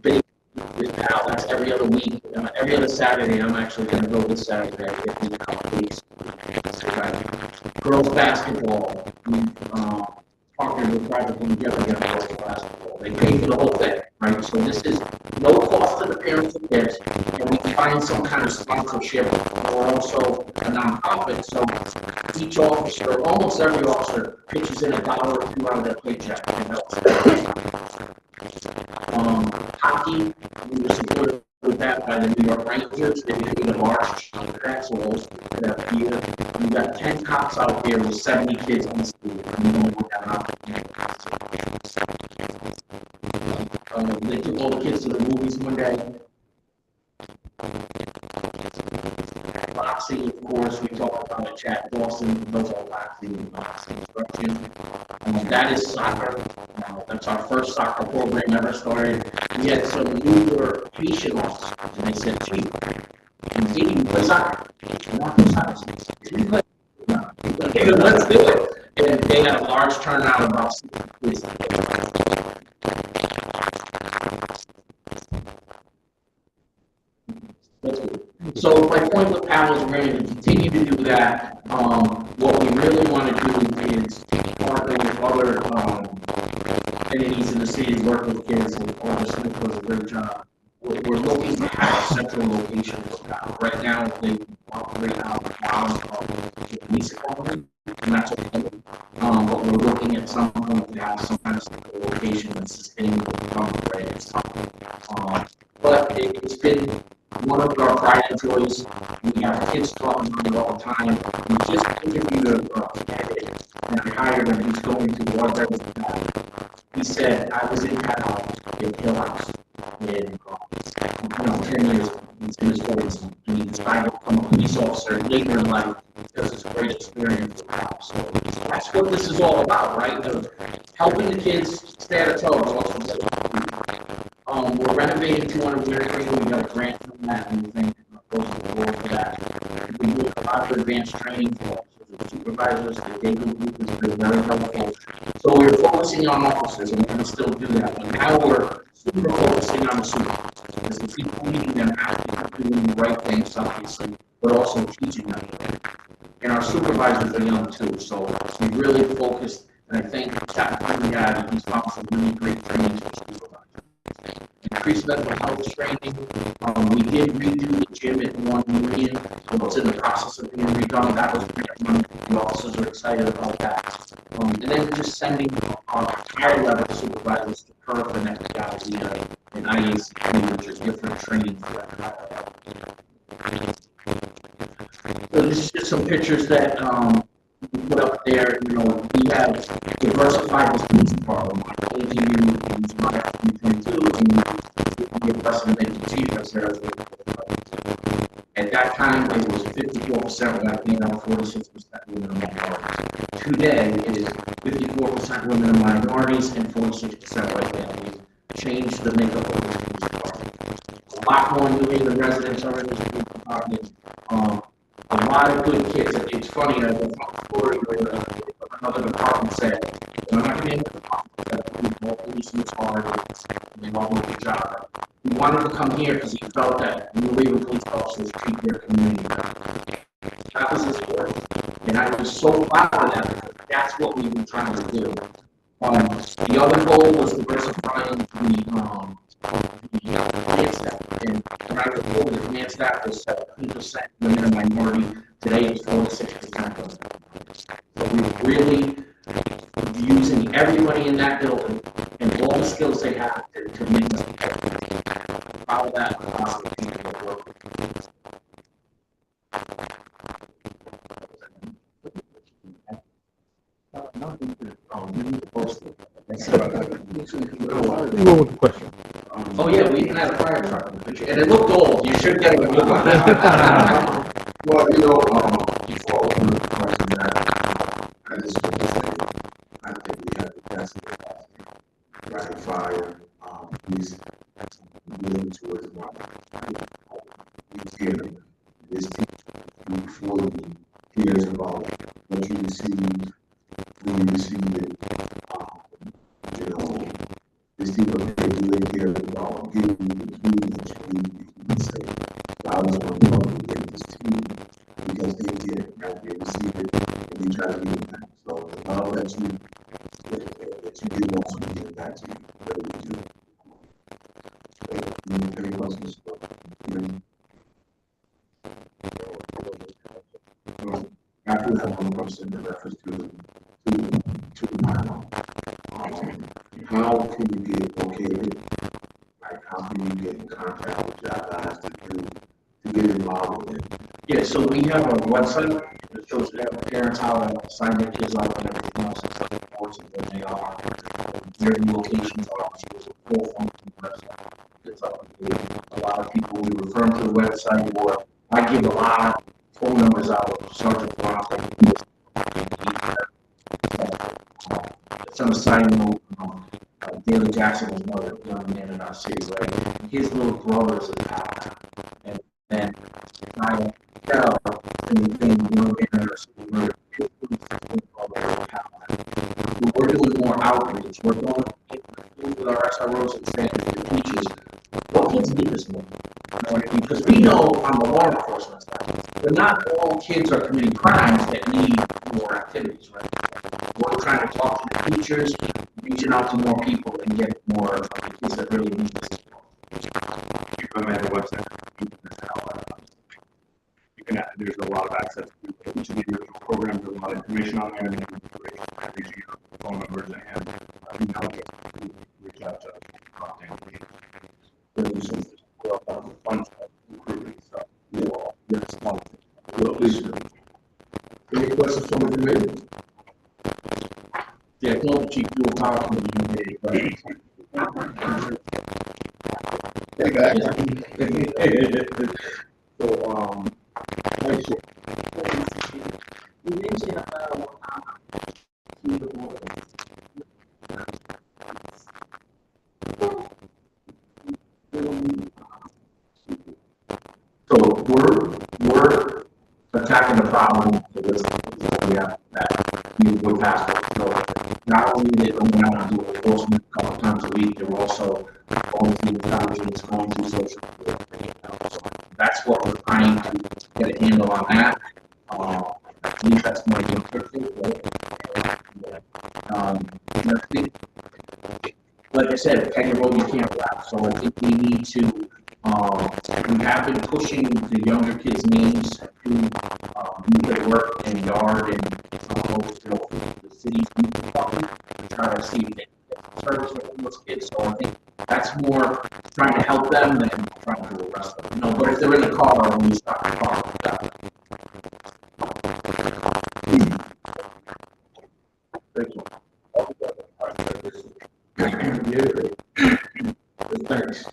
Big with PAL, that's every other week. Every other Saturday, I'm actually going to go this Saturday. I get these cupcakes. Girls basketball, we partnered with Project together to get girls basketball. They pay for the whole thing, right? So this is no cost to the parents and kids, and we find some kind of sponsorship. We're also a nonprofit, so each officer, almost every officer, pitches in $1 or $2 out of their paycheck and helps. Hockey, we were supported with that by the New York Rangers. They did a large chunk of that, so that year. We've got 10 cops out there with 70 kids on the school. They took all the kids to the movies one day. Boxing, of course, we talked about it. Chad Dawson, those are boxing and boxing instruction. That is soccer. That's our first soccer program ever started. We had some newer patient officers, and they said, "Chief, you play soccer." Okay, let's do it. And they had a large turnout of about 60 kids. So my point with PAL is we're going to continue to do that. What we really want to do is partner with other entities in the city to work with kids, and Officer Smith does a great job. We're looking to have a central location for PAL. Right now, they operate out of the police academy, and that's okay. But we're looking at some point to have some kind of central location that's sustainable for grades. But it's been one of our pride and joys. We have kids talking about it all the time. We just interviewed a candidate and I hired him. He's going to our residence. He said, "I was in PAL in Hill House in 10 years. He's in his 40s. And he decided to become a police officer later in life because it's a great experience with PAL." So that's what this is all about, right? Helping the kids stay at a toe. We're renovating 200 Weir Green. We got a grant from that, and we think goes to the board for that. We do a lot of advanced training for supervisors. The data group has been very helpful. So we're focusing on officers, and we're going to still do that. But now we're super focusing on the supervisors, because the people leading them out doing the right things, obviously, but also teaching them. And our supervisors are young too, so we really focused. And I think Captain Yadi, he's found some really great training for supervisors. Increased mental health training. We did redo the gym at 1 million. It's in the process of being redone. That was great. The officers are excited about that. And then just sending our higher level supervisors to PERF and FBI and IACP, which is different training for that. So this is just some pictures that we put up there. You know, we have diversified this police department. I told you in July 2022, and the president and the chief of service. At that time, it was 54% Latino, 46% women and minorities. Today, it is 54% women and minorities and 46% white families. Changed the makeup of the police department. A lot more New England residents are in this group. department. A lot of good kids. It's funny, I was on a story where another department said, we're not going to all policemen hard, and they all do a good job. He wanted to come here because he felt that New Haven police officers treat their community better. That was his word. And I was so proud of that because that's what we were trying to do. The other goal was diversifying the command staff. And when I was told the command staff was 17% women and minority, today it's 46%. So we're really using everybody in that building and all the skills they have to make us proud of that. You go with the question. Oh yeah, we even had a fire truck in the picture, and it looked old. You should get a good one. Well, before I open the question that, I just want to say, I think we have the best rapid fire, police, moving towards the market. We hear this team before you hears about what you receive, when you receive it, this team up here really care about giving you the tools that you need to be safe. So I just want to know to get this team because they get it, right? They receive it and they try to give it back. So the love that you give us, we give it back to you. Whatever we do. Any questions? I do have one question in reference to my how can you get located? Like, how can you get in contact with job guys to get involved with it? Yeah, so we have a website that shows parents how to sign their kids up and everything else. It's like reports of where they are, where the locations are. So it's a full functioning website. It's up to date. A lot of people we refer them to the website, or I give a lot of phone numbers out of Sergeant Bronx. It's on a side note. David Jackson was another young man in our city, right? His little brother is a cop. And then I tell anything young man in our city, we're doing more outreach. We're going with our SROs and saying to the teachers, what kids need this more? Because we know on the law enforcement side, but not all kids are committing crimes that need more activities, right? We're trying to talk to the teachers, reaching out to more people and get more of the kids that really need this support. You come at the website, you can there's a lot of access to each of the individual programs. There's a lot of information on there, and you can reach your phone numbers and email address to reach out to contact. Fun stuff, recruiting stuff. Yes, fun. Well, please. Any questions from the committee? Yeah, call the chief, do a power committee. Hey, guys. So, You mentioned about the boys. So we're attacking the problem for this. We have that we're past it. So not only are they going out and do enforcement a couple times a week, they're also going through evaluations, going through social media. So that's what we're trying to get a handle on that. I believe that's more interesting, right? And I think, like I said, Peggy Road you can't wrap. So I think we need to. We have been pushing the younger kids' names to do their work in the yard and the city's department to try to see if they can get service with those kids. So I think that's more trying to help them than trying to arrest them. But if they're in the car and we stop the car, thank you. Thanks.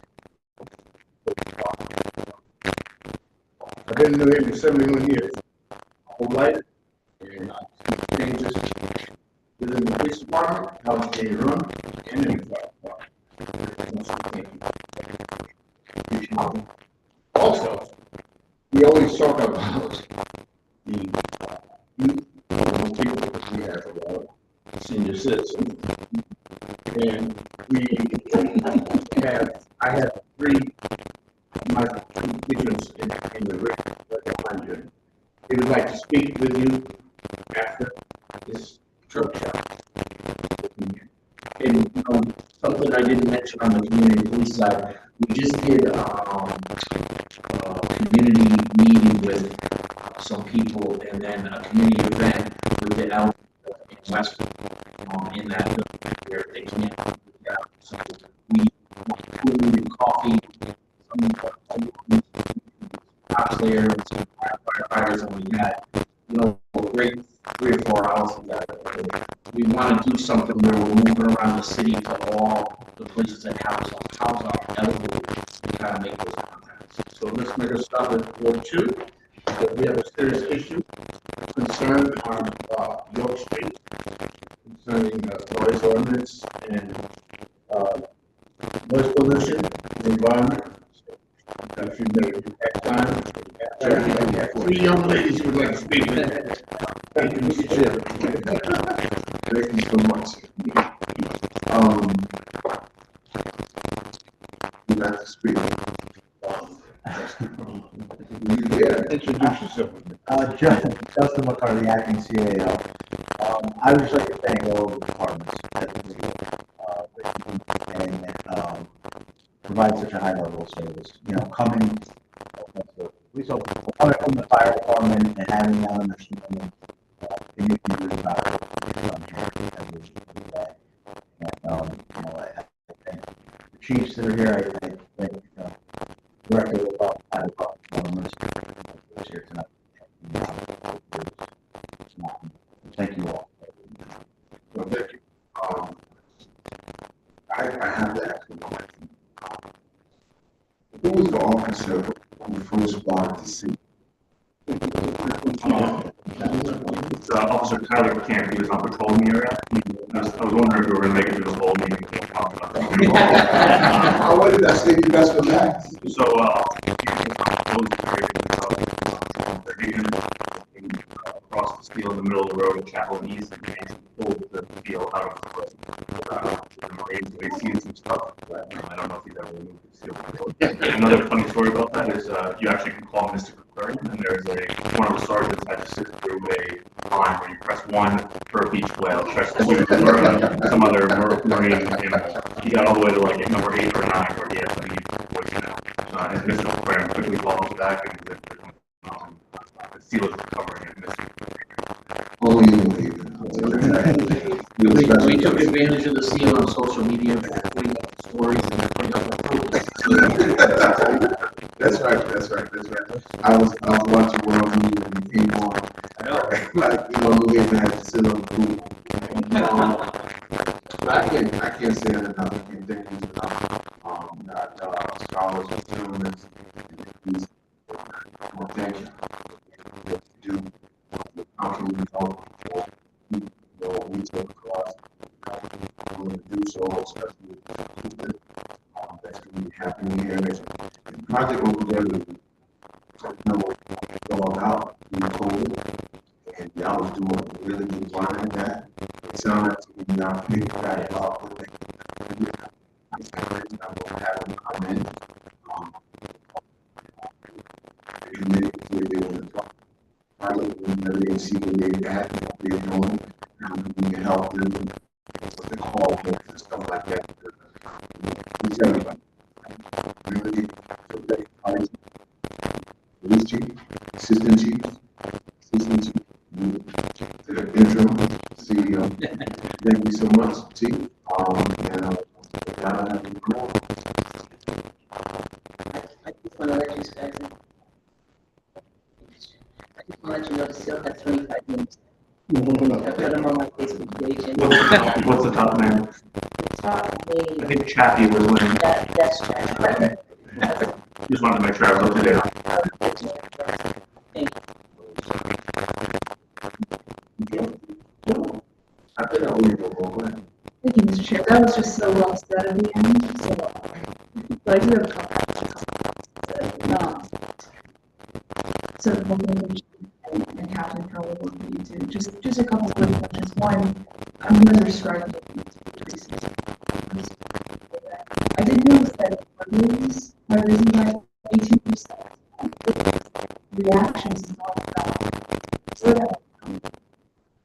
I've been in New Haven for 71 years. My whole life, and I see changes within the police department, how it's being run, and in the fire department. Also, we always talk about the youth, people, we have a lot of senior citizens. And I have three, my constituents in the region behind you. They would like to speak with you after this workshop. And, something I didn't mention on the community police side, we just did, a community meeting with some people, and then a community event with the L in West, in that building where they can't. So we food and coffee, some cops there, and some firefighters, and we had, a great 3 or 4 hours together. We want to do something where we're moving around the city to all the places that house our elderly to kind of make those contacts. So let's make a stop at Ward 2. That we have a serious issue concern on York Street concerning noise ordinance and noise pollution, the environment. If you may have time, we have 3 young ladies who would like to speak with you. Thank you, Mr. Chair. Thank you so much. You have to speak. Introduce yourself. Justin McCarthy, acting CAO. I would just like to thank all of the departments and provide such a high level of service. Coming from the fire department and having that understanding, community is about I think the chiefs that are here, I think directly about here tonight. Thank you all. Well, thank you. I have to ask you, who was the officer who first brought to see? It's Officer Tyler Camp. He was on patrol in the area. I was wondering if we were going to make it through the whole meeting. I wanted to say you best for that. So, across the steel in the middle of the road in Chapel and East, and pulled the steel out of the road. They've seen some stuff. I don't know if you've ever removed the steel. Another funny story about that is you actually can call Mr. McClary, and there's one of the sergeants had to sit through a line where you press 1 for a beach whale, press 2 for some other marine, and he got all the way to like number 8 or 9 where he had to leave voicemail. And Mr. McClary quickly called us back, and the seal is recovering. And Only you believe. We took advantage of the seal on social media, putting up stories and putting up the That's right. I was watching World News and he came on. I know. Like, the way they had to sit on the pool. I can't say that enough. I can't thank you enough. Scholars and gentlemen, please, thank you. What you do, how can we help people? We take across. I'm going to do so, especially that's going to be happening here. The project over there, all about COVID, and y'all was doing a really good job at that. It sounded to me now pretty excited about what they can do. I'm going to have them come in. The committee, they want to talk. They see what they've had, what they're doing, how we can help them, what the call for and stuff like that. Please, everybody. Really, police chief, assistant chief, the interim CEO. Thank you so much, chief. I just want to let you guys know. I just want to let you know the seal has 25 minutes. I put them on my Facebook page. And What's the top name? the top name, I think Chappie was winning. that's Chad. Just wanted to make sure I was up to date. Thank Thank you, Mr. Chair. That was just so well said at the end. So, but I do have a couple. sort of localization and Captain probably will be you too. Just a couple of quick questions. One, you guys are striking increases. I did notice that burglaries are risen by 18%. Reactions is not about.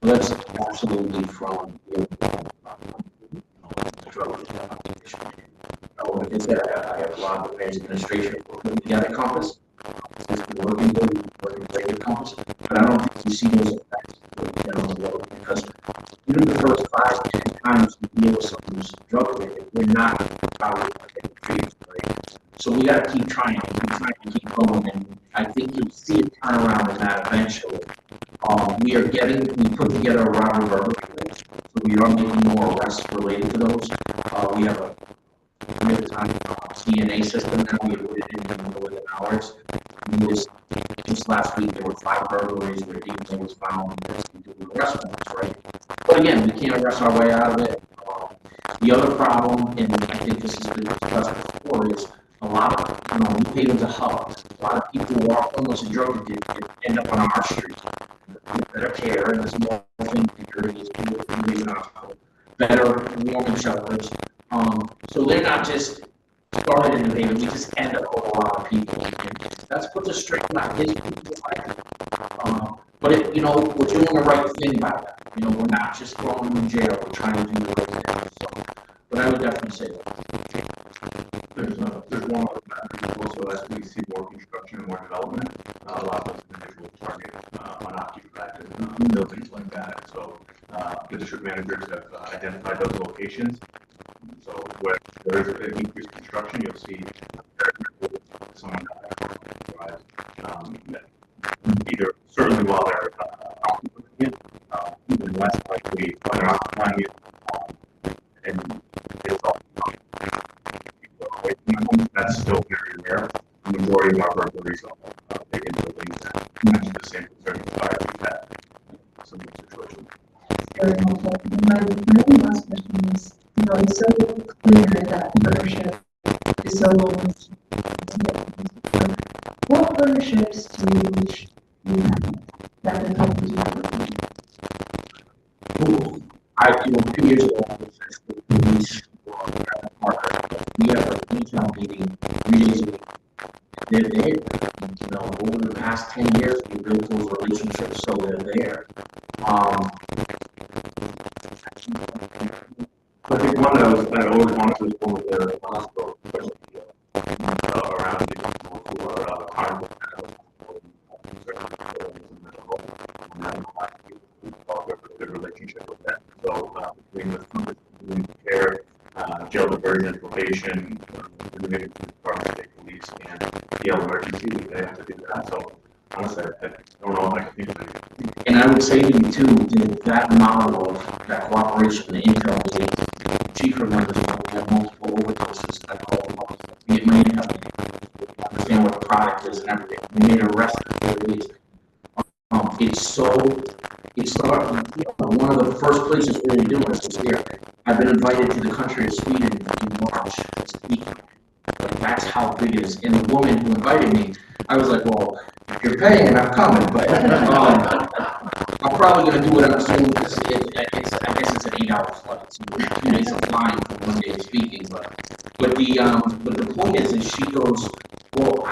Well, that's absolutely from the drug application. Like I said, I have a lot of advanced administration working together Compass. It's been working great with Compass, but I don't think you see those effects down the road because even the first 5 to 10 times we deal with someone who's drug related, we're not probably getting treated, right? So we got to keep trying, keep going, and I think you'll see a turnaround in that eventually. We put together a robbery burglary, so we are making more arrests related to those. We have a real-time DNA system now. We put it in within hours. Just last week there were 5 burglaries where DNA was found doing arrest warrants, right? But again, we can't arrest our way out of it. The other problem, and I think this has been discussed before, is a lot of, New Haven's a hub. A lot of people who are homeless and drug addicted end up on our streets. Better care, and there's more things better warming shelters. So they're not just started in New Haven, we just end up with a lot of people. And that's puts a strain on his people's life. But we're doing the right thing by that. We're not just throwing them in jail, we're trying to do the right thing. So, but I would definitely say that. There's one other factor also as we see more construction and more development, a lot of those individuals target unoccupied buildings like that. So the district managers have identified those locations. So where there is an increased construction, you'll see someone either certainly while they're occupying it, even less likely when they're occupying it, and it's all away from the home. That's still very rare. The majority of our burglaries are vacant buildings that match the same concerning fire we've had in some situations. Very helpful. My only last question is, it's so clear that partnership is so low. What partnerships do you wish you had that would help you do? 2 years ago, I was with the police partner. We have a detail meeting 3 days a week. They're there. Over the past 10 years, we built those relationships so they're there. I think one that I always wanted to go with the hospital, around people who are harmful good relationship with that. So between the care, jail diversion, probation, the Department of State Police, and the emergency, they have to do that. So honestly, I don't know if I can think of anything. And I would say to you too, that model of that cooperation, the intel meeting, chief remembers when we have multiple overdoses. I call them up to get my intel, understand what the product is and everything. We made an arrest in 4 days. It's one of the first places where we're doing this is here. I've been invited to the country of Sweden in March to speak. That's how big it is. And the woman who invited me, I was like, well, if you're paying and I'm coming, but I'm probably going to do it on a Zoom because I guess it's an 8-hour flight. So 2 days of flying for 1 day of speaking. But the point is she goes, well,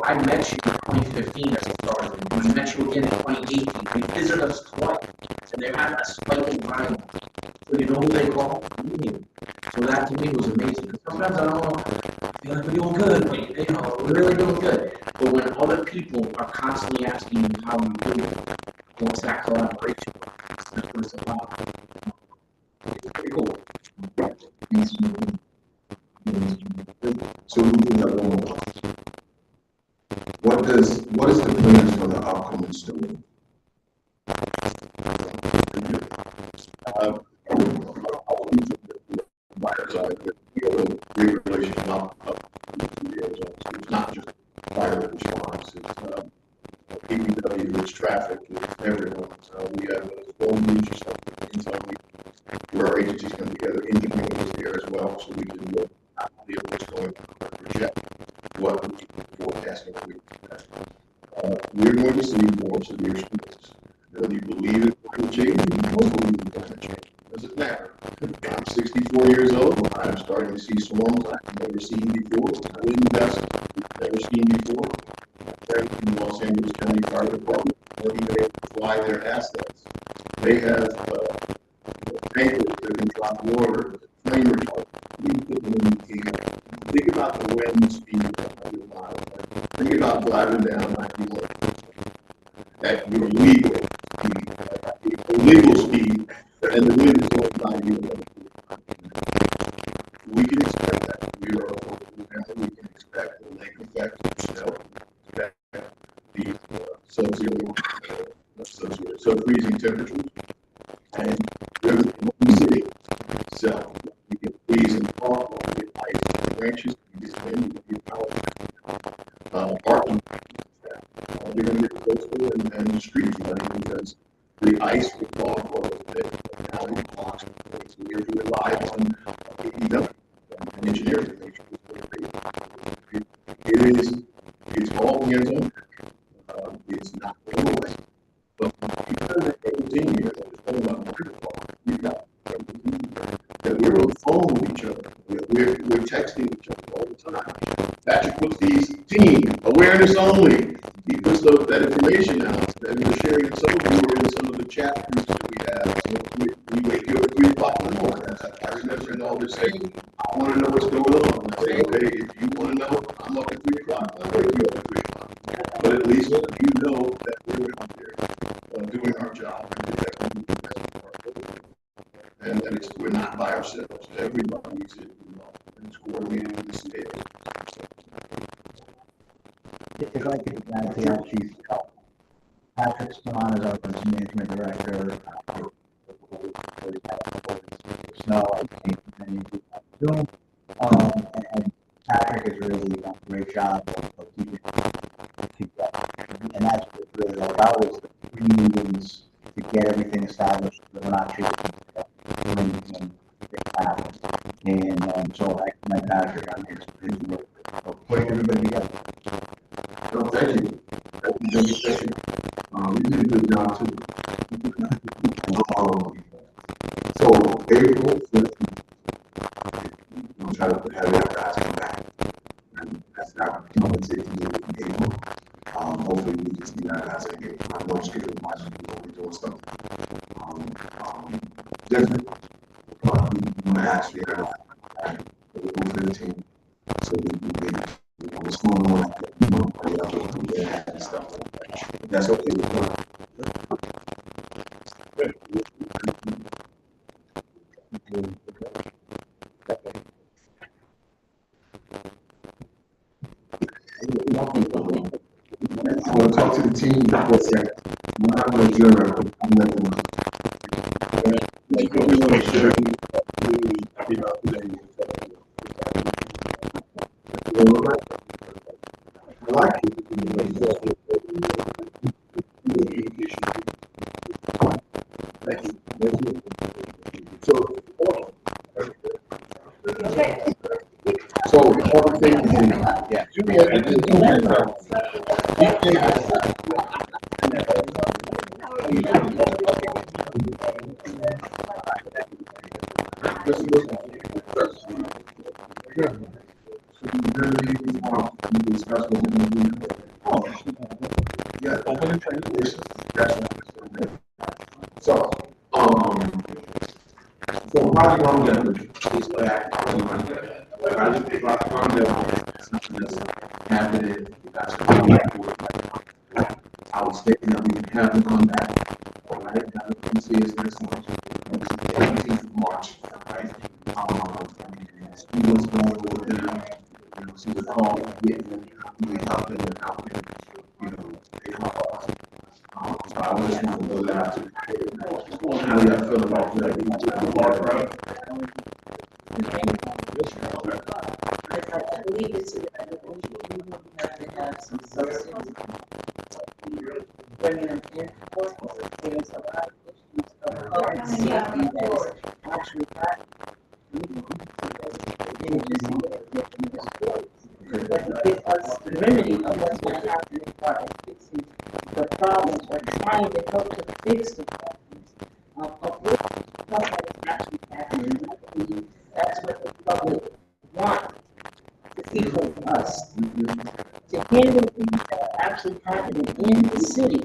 I met you in 2015 as a sergeant. We met you again in 2018. We visited us twice, and they're having a spike in crime. So you know who they call? Me. So that to me was amazing. Because sometimes I don't know, I feel like we're doing good, but we're really doing good. But when other people are constantly asking you how you do it, what's that collaboration? That's what it's about. It's pretty cool. So we do have one more. What is the plan for the upcoming story? It's not just fire response, it's PPW, it's traffic, it's everyone. We have a whole niche stuff where our agencies come together, engineering is there as well, so we can look at what's going on, project what we can forecast. we're going to see more severe storms. Whether you believe in climate change, you don't believe in climate change. It doesn't matter. I'm 64 years old. I'm starting to see storms I've never seen before. Wind gusts I've never seen before. In Los Angeles County Fire Department, or even able to fly their assets. They have tankers that can drop water, flamers. We put them in the air. Think about the wind speed of 100 miles. Think about driving down 91 at your legal speed, and the wind is going by you. We can expect that. We are a local family. We can expect the lake effect of snow. The sub-freezing temperatures, and we're the city. So we get freeze and thaw, we get ice and branches, we get wind, we get power. Parking, we're going to get coastal and the streets running because the ice will thaw for us today. Now we blocks, so we have to rely on engineering to make sure it's all hands on. It's not going away. But because of 18 years, we've got that we're on the phone with each other. We're texting each other all the time. Patrick puts these team awareness only. He puts that information out, and we're sharing it. Some of you are in some of the chat groups that we have. So we wake you up at 3 o'clock in the morning. I remember it all the same. I want to know what's going on. And I say, okay, if you want to know, I'm up at 3 o'clock. I'll wake you up at 3 o'clock. But at least you know that we're out there doing our job and protecting the best of our building. And that we're not by ourselves. Everybody's involved and it's coordinated in the state. If I could add to that, Chief, Patrick Spahn is our emergency management director. Snow, and Patrick has really done a great job of keeping that. And that's what it's really all about, is the pre-meetings to get everything established, so that we're not chasing anything that happens. And so I commend Patrick on his work of putting everybody together. Well, thank you. Thank you. You did a good job too. So April 15th, we'll try to have our guys come back. And that's not compensating in April. Hopefully we can see our guys in April. I know it's good to watch people doing stuff. Definitely. We want to actually have April 15th so we can get what's going on and stuff like that. That's okay with me. I'm going to talk to the team for a second. I'm not going to adjourn. I'm going to let them know. Like, we want to make sure we today. I like it. Thank you. So all the things, yeah. Julia, I did do that. So, Project Longevity is back. Project Longevity is something that's happening. I was thinking that we can have them come back. All right, now let me see this next month. It's the 18th of March, right? See what's going on with them. You know, see the call getting them, help them and help them. You know, they help us. So I just want to go out to how do y'all feel about that? I believe it's we have to have some substance. Bringing them in, there's a lot of issues of public safety that is actually happening. But to give us the remedy of what's going to happen as far as fixing problems or trying to help to fix the problems of what that is actually happening. And I believe that's what the public wants to see from us. To handle things that are actually happening in the city.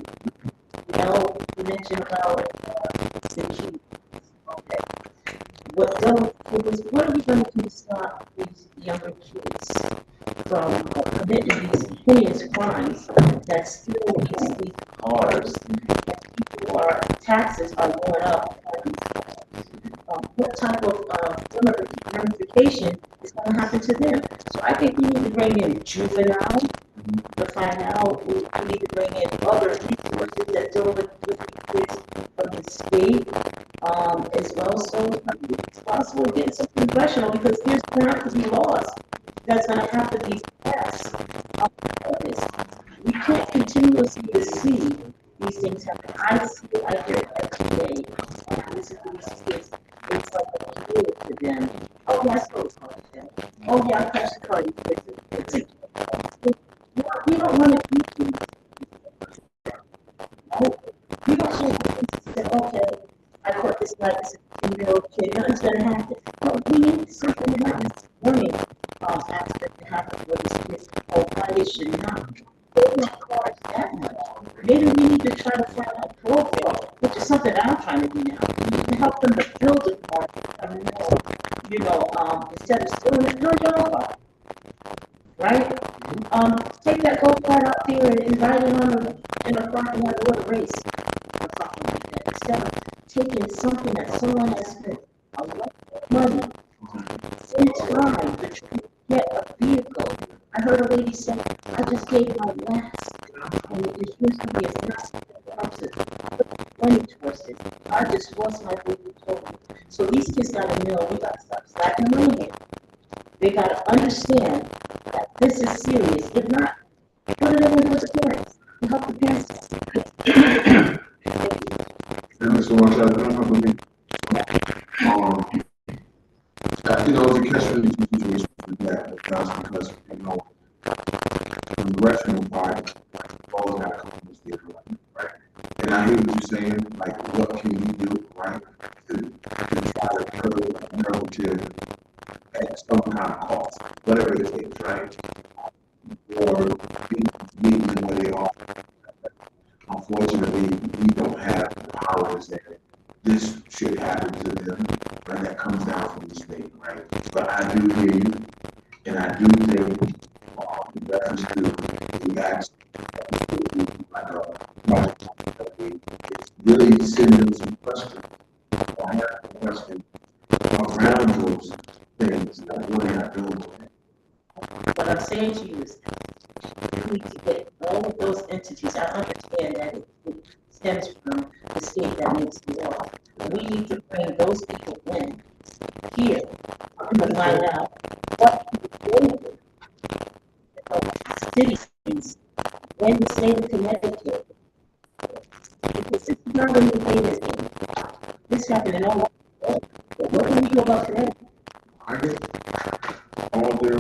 You know, you mentioned about the kids. Okay. What are we going to do to stop these younger kids from committing these heinous crimes that still these cars that people are taxes are going up on these cars? What type of ramification is going to happen to them? So I think we need to bring in juvenile to find out. We need to bring in other resources that deal with kids from the state as well. So it's possible to get some congressional because there's going to have to be laws that's going to have to be passed. We can't continuously see these things happen. I see it, I hear it every day. Listen to these kids. It's like a kid to them. Oh, yeah, I stole the car today. Oh, yeah, I crashed the car. It's a we don't want to do things. We don't want to say, okay, I caught this guy, this 15-year-old kid, nothing's going to happen. No, we need something to happen. Warning aspect to happen for these kids. Oh, why they should not. They don't cause that much. Maybe we need to try to find a program, which is something that I'm trying to do now, to help them to build a car. Instead of stealing it, build your own car. Right? Take that go-kart out there and invite it in a parking lot or a race or something like that. Instead of taking something that someone has spent a lot of money and time to try to get a vehicle. I heard a lady say, I just gave my last, and the insurance company is not supposed to put money towards it. I just lost my vehicle totally. So these kids got to know we got to stop slacking the money here. They got to understand that this is serious. If not, what are they going to do with the parents? To help the parents. And so much I don't believe. The catch-22 situation with that, that's because, the congressional part always got to come from the state, right? And I hear what you're saying, like, what can we do, right, to try to curb a narrative at some kind of cost, whatever it takes, right? Or meet them where they are. Unfortunately, we don't have the power to say this should happen to them, right? That comes down from the state, right? But I do hear you, and I do think in reference to the acts, like a project, it's really sending some questions. I have a question around those things that we're not doing today. What I'm saying to you is we need to get all of those entities. I understand that it stems from the state that makes the law. We need to bring those people in here to find out what people do citizens in the state of Connecticut. Because this is not a new thing. This happened in all over. But what can we do about Connecticut? I get all their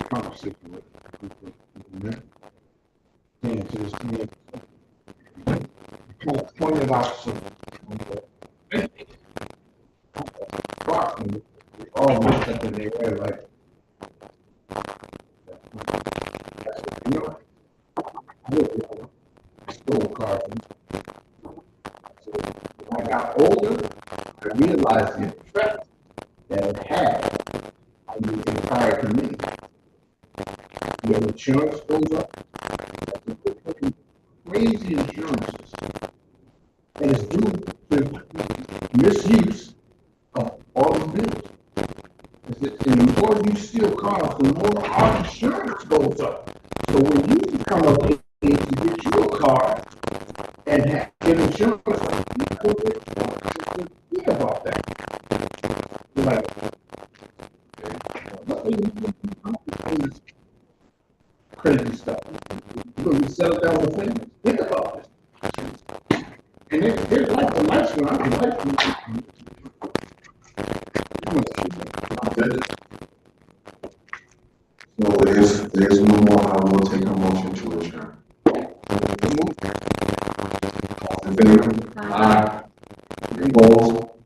conversation with and to this community. Pointed out some all looked up in the air like I stole cars. So when I got older, I realized the effect that it had on the entire community. Your insurance goes up. Crazy insurances. And it's due to misuse of all these bills. And the more you steal cars, the more our insurance goes up. So when you come up here to get you a car and get insurance, you think about that. Like, what they need is crazy stuff. When we settle down with things, think about this. And there's like the lights when I can like So All in favor? Aye. Any opposed?